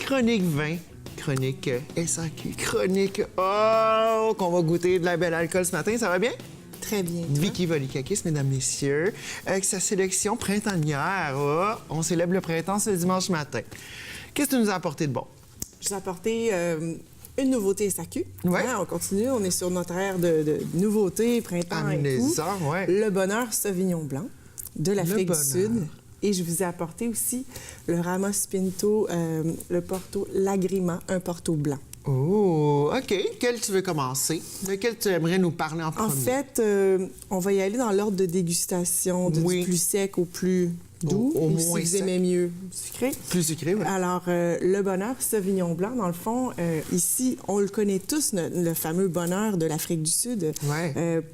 chronique vin, chronique SAQ, chronique qu'on va goûter de la belle alcool ce matin. Ça va bien? Très bien. Vicky Volikakis, mesdames, messieurs, avec sa sélection printanière. On célèbre le printemps ce dimanche matin. Qu'est-ce que tu nous as apporté de bon? Je vous ai apporté une nouveauté SAQ. Ouais. On continue, on est sur notre ère de nouveautés, printemps et tout. Ouais. Le Bonheur Sauvignon Blanc de l'Afrique du Sud. Et je vous ai apporté aussi le Ramos Pinto, le Porto Lagrima, un Porto blanc. Oh, OK. Quel tu veux commencer? Lequel tu aimerais nous parler en premier? En fait, on va y aller dans l'ordre de dégustation, du plus sec au plus doux, au ou moins si vous sec. aimez mieux sucré. Plus sucré, oui. Alors, le Bonheur Sauvignon Blanc, dans le fond, ici, on le connaît tous, le fameux Bonheur de l'Afrique du Sud,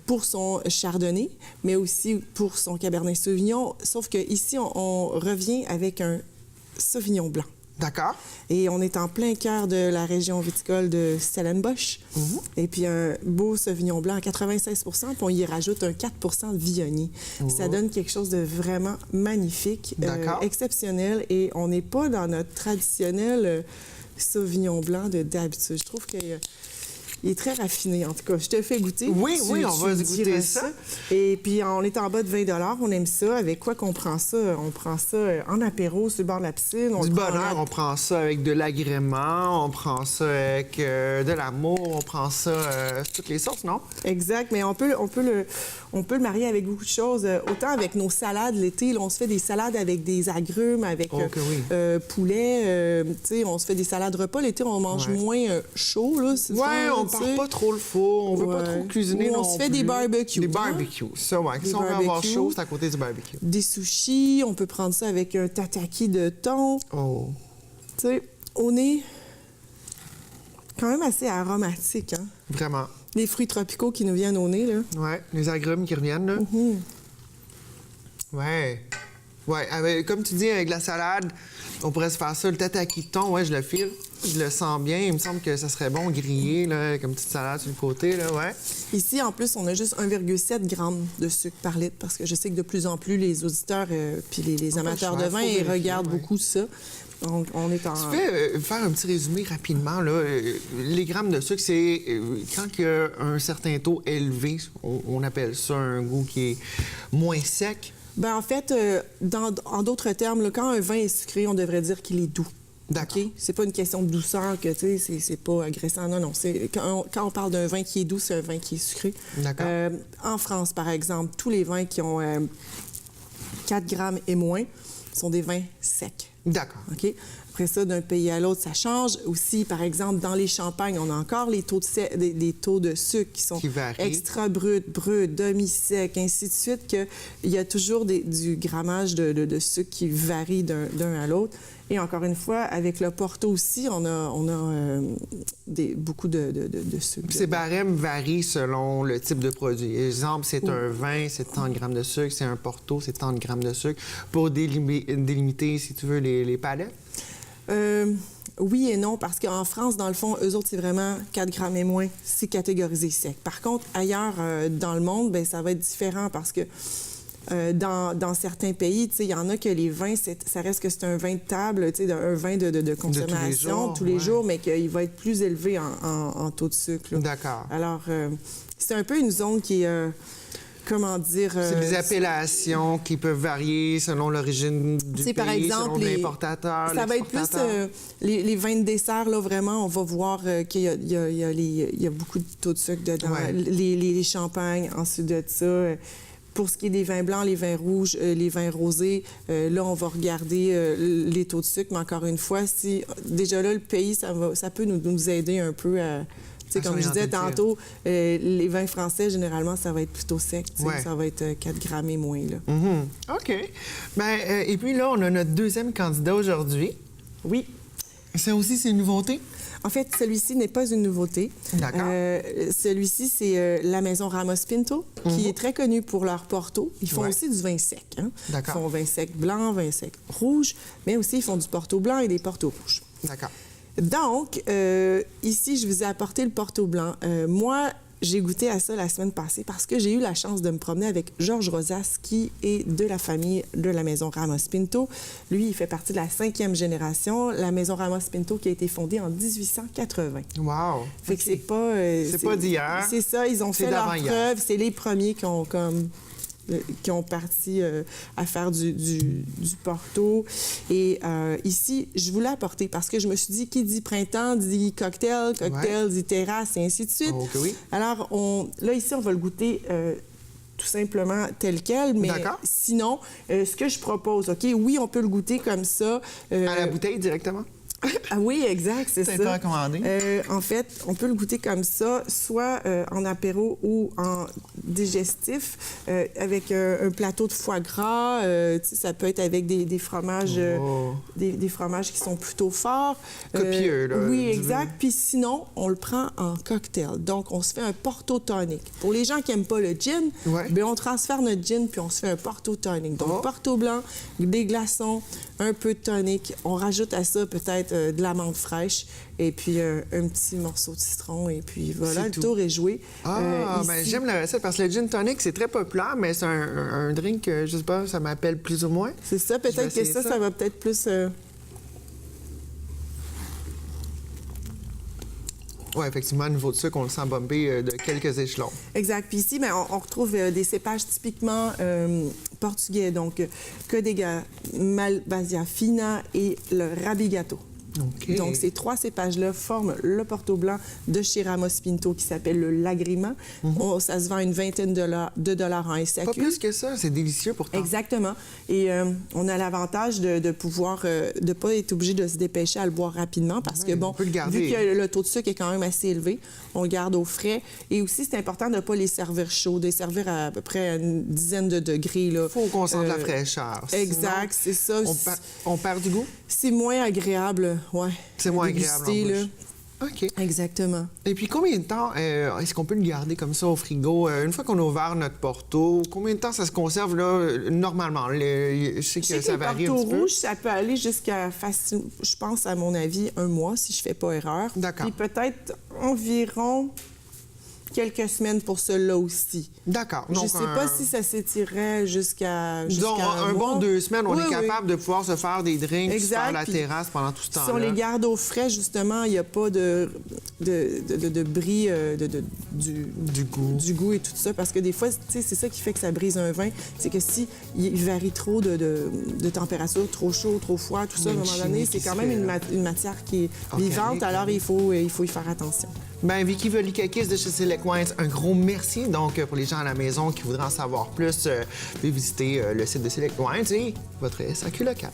pour son chardonnay, mais aussi pour son cabernet sauvignon, sauf qu'ici, on revient avec un Sauvignon Blanc. D'accord. Et on est en plein cœur de la région viticole de Stellenbosch. Et puis un beau Sauvignon Blanc à 96 puis on y rajoute un 4 de Viognier. Ça donne quelque chose de vraiment magnifique, exceptionnel. Et on n'est pas dans notre traditionnel Sauvignon Blanc d'habitude. Je trouve qu'il est très raffiné, en tout cas. Je te fais goûter. Oui, on va goûter ça. Et puis, on est en bas de 20 $. On aime ça. Avec quoi qu'on prend ça? On prend ça en apéro sur le bord de la piscine. Du bonheur, on prend ça avec de l'agrément, on prend ça avec de l'amour, on prend ça toutes les sauces, non? Exact, mais on peut le marier avec beaucoup de choses. Autant avec nos salades l'été, là, on se fait des salades avec des agrumes, avec poulet. Tu sais, on se fait des salades repas. L'été, on mange moins chaud, là. On part pas trop le four, on veut pas trop cuisiner non plus. On se fait des barbecues. Des barbecues, ça, ouais. Si on veut avoir chaud, c'est à côté du barbecue. Des sushis, on peut prendre ça avec un tataki de thon. Oh. Tu sais, on est quand même assez aromatique, hein? Vraiment. Les fruits tropicaux qui nous viennent au nez, là. Ouais, les agrumes qui reviennent, là. Ouais. Ouais, comme tu dis, avec la salade, on pourrait se faire ça. Le tataki de thon, ouais, je le file. Je le sens bien. Il me semble que ça serait bon grillé, là, comme petite salade sur le côté, là, ouais. Ici, en plus, on a juste 1,7 g de sucre par litre parce que je sais que de plus en plus, les auditeurs puis les amateurs de vin, ils regardent beaucoup ça. Donc, on est en... Tu fais faire un petit résumé rapidement, là. Les grammes de sucre, c'est quand il y a un certain taux élevé, on appelle ça un goût qui est moins sec. Bien, en fait, en d'autres termes, là, quand un vin est sucré, on devrait dire qu'il est doux. D'accord. Okay? C'est pas une question de douceur que, tu sais, c'est pas agressant. Non. Quand on parle d'un vin qui est doux, c'est un vin qui est sucré. D'accord. En France, par exemple, tous les vins qui ont 4 grammes et moins sont des vins secs. D'accord. OK? Après ça, d'un pays à l'autre, ça change. Aussi, par exemple, dans les champagnes, on a encore les taux de sucre qui sont extra bruts, demi-secs, ainsi de suite, qu'il y a toujours du grammage de sucre qui varie d'un à l'autre. Et encore une fois, avec le Porto aussi, on a beaucoup de sucre. Ces barèmes varient selon le type de produit. Exemple, c'est un vin, c'est tant de grammes de sucre. C'est un Porto, c'est tant de grammes de sucre. Pour délimiter, si tu veux, les palettes? Oui et non, parce qu'en France, dans le fond, eux autres, c'est vraiment 4 grammes et moins, c'est catégorisé sec. Par contre, ailleurs dans le monde, bien, ça va être différent parce que dans certains pays, il y en a que les vins, ça reste que c'est un vin de table, un vin de consommation tous les jours, mais qu'il va être plus élevé en taux de sucre. D'accord. Alors, c'est un peu une zone qui est... comment dire... c'est des appellations qui peuvent varier selon l'origine du pays, par exemple, selon l'importateur, ça va être plus les vins de dessert, là, vraiment, on va voir qu'il y a beaucoup de taux de sucre dedans. Ouais. Les champagnes, ensuite de ça. Pour ce qui est des vins blancs, les vins rouges, les vins rosés, là, on va regarder les taux de sucre. Mais encore une fois, déjà là, le pays, ça peut nous aider un peu à... Comme je disais tantôt, les vins français, généralement, ça va être plutôt sec. Ça va être 4 grammes et moins. Là. OK. Bien, et puis là, on a notre deuxième candidat aujourd'hui. Oui. Ça aussi, c'est une nouveauté? En fait, celui-ci n'est pas une nouveauté. D'accord. Celui-ci, c'est la maison Ramos Pinto, qui est très connue pour leur Porto. Ils font aussi du vin sec. Hein? D'accord. Ils font vin sec blanc, vin sec rouge, mais aussi ils font du Porto blanc et des Porto rouges. D'accord. Donc, ici, je vous ai apporté le Porto blanc. Moi, j'ai goûté à ça la semaine passée parce que j'ai eu la chance de me promener avec Georges Rosas, qui est de la famille de la Maison Ramos-Pinto. Lui, il fait partie de la 5e génération, la Maison Ramos-Pinto qui a été fondée en 1880. Wow! Fait que c'est pas... c'est pas d'hier. C'est ça, ils ont fait leur preuve. C'est les premiers qui ont parti à faire du Porto. Et ici, je voulais apporter, parce que je me suis dit, qui dit printemps, dit cocktail, dit terrasse, et ainsi de suite. Oh, oui. Alors, là, ici, on va le goûter tout simplement tel quel, mais sinon, ce que je propose, OK, oui, on peut le goûter comme ça. À la bouteille directement? Ah oui, exact, c'est ça. C'est pas recommandé. En fait, on peut le goûter comme ça, soit en apéro ou en digestif, avec un plateau de foie gras. Ça peut être avec des fromages, des fromages qui sont plutôt forts. Copieux, là. Oui, exact. Puis sinon, on le prend en cocktail. Donc, on se fait un porto tonic. Pour les gens qui n'aiment pas le gin, bien, on transfère notre gin puis on se fait un porto tonic. Donc, porto blanc, des glaçons, un peu de tonic. On rajoute à ça peut-être de la menthe fraîche et puis un petit morceau de citron et puis voilà, le tour est joué. Ben, j'aime la recette parce que le gin tonic, c'est très populaire, mais c'est un drink, je sais pas, ça m'appelle plus ou moins. C'est ça, peut-être que ça va peut-être plus... Oui, effectivement, au niveau de sucre, on le sent bomber de quelques échelons. Exact. Puis ici, bien, on retrouve des cépages typiquement portugais, donc Codega, Malvasia fina et le Rabigato. Okay. Donc, ces 3 cépages-là forment le Porto blanc de chez Ramos-Pinto qui s'appelle le Lagrima. Ça se vend à une vingtaine de dollars en SAQ. Pas plus que ça, c'est délicieux pourtant. Exactement. Et on a l'avantage de pouvoir, de ne pas être obligé de se dépêcher à le boire rapidement parce que, bon, vu que le taux de sucre est quand même assez élevé, on le garde au frais. Et aussi, c'est important de ne pas les servir chauds, de les servir à peu près à une dizaine de degrés. Il faut qu'on sente la fraîcheur. Exact, c'est ça. On perd du goût? C'est moins agréable, oui. C'est moins agréable en bouche. OK. Exactement. Et puis, combien de temps est-ce qu'on peut le garder comme ça au frigo? Une fois qu'on a ouvert notre Porto, combien de temps ça se conserve, là, normalement? Je sais que ça varie un petit peu. Le Porto rouge, ça peut aller jusqu'à, je pense, à mon avis, 1 mois, si je ne fais pas erreur. D'accord. Puis peut-être environ quelques semaines pour cela aussi. D'accord. Je ne sais pas si ça s'étirerait jusqu'à un bon 2 semaines, on est capable de pouvoir se faire des drinks sur la terrasse pendant tout ce temps-là. Si on les garde au frais, justement, il n'y a pas de bris du goût et tout ça. Parce que des fois, c'est ça qui fait que ça brise un vin. C'est que si il varie trop de température, trop chaud, trop froid, tout ça, à un moment donné, c'est quand même une matière qui est vivante. Alors, il faut y faire attention. Bien, Vicky Volikakis de chez Select Wines, un gros merci. Donc, pour les gens à la maison qui voudraient en savoir plus, visiter le site de Select Wines et votre SAQ local.